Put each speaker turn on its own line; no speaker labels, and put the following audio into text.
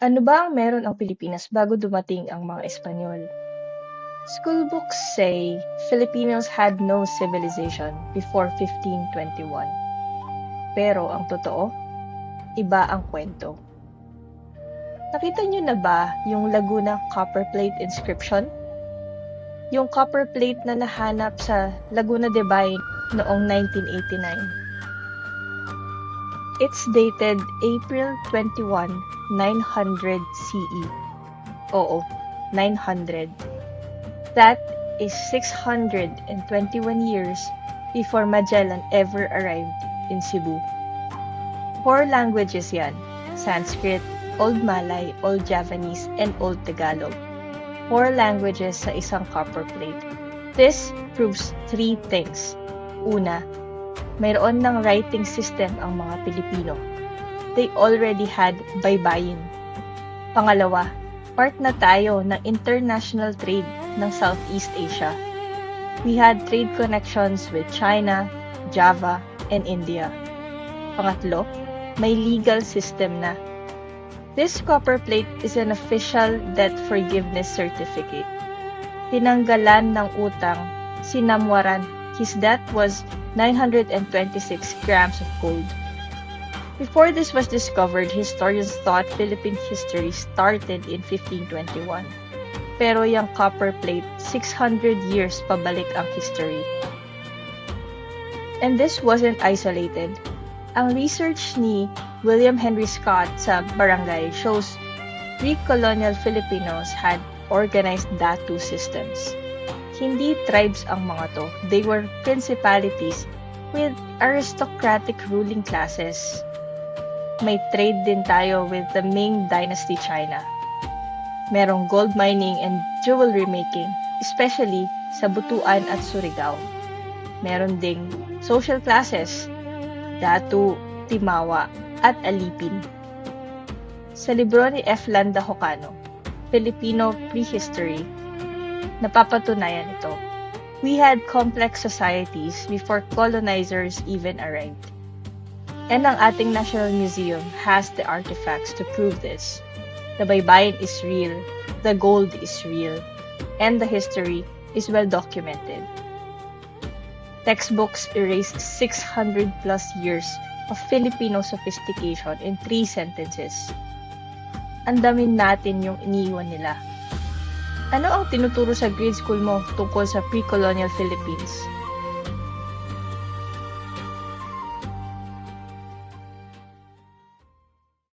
Ano ba ang meron ang Pilipinas bago dumating ang mga Espanyol? School books say Filipinos had no civilization before 1521. Pero ang totoo, iba ang kwento. Nakita niyo na ba yung Laguna copperplate inscription? Yung copperplate na nahanap sa Laguna de Bay noong 1989. It's dated April 21, 900 CE. Oo, 900. That is 621 years before Magellan ever arrived in Cebu. 4 languages yan: Sanskrit, Old Malay, Old Javanese, and Old Tagalog. 4 languages sa isang copper plate. This proves 3 things. Una, mayroon ng writing system ang mga Pilipino. They already had baybayin. Pangalawa, part na tayo ng international trade ng Southeast Asia. We had trade connections with China, Java, and India. Pangatlo, may legal system na. This copper plate is an official debt forgiveness certificate. Tinanggalan ng utang, sinamwaran. His debt was 926 grams of gold. Before this was discovered, historians thought Philippine history started in 1521. Pero yung copper plate, 600 years pabalik ang history. And this wasn't isolated. Ang research ni William Henry Scott sa Barangay shows pre-colonial Filipinos had organized Datu systems. Hindi tribes ang mga to. They were principalities with aristocratic ruling classes. May trade din tayo with the Ming Dynasty China. Merong gold mining and jewelry making, especially sa Butuan at Surigao. Meron ding social classes, Datu, Timawa, at Alipin. Sa libro ni F. Landa Hocano, Filipino Prehistory, napapatunayan ito. We had complex societies before colonizers even arrived. And ang ating National Museum has the artifacts to prove this. The baybayin is real, the gold is real, and the history is well documented. Textbooks erase 600 plus years of Filipino sophistication in 3 sentences. Andamin natin yung iniwan nila. Ano ang tinuturo sa grade school mo tungkol sa pre-colonial Philippines?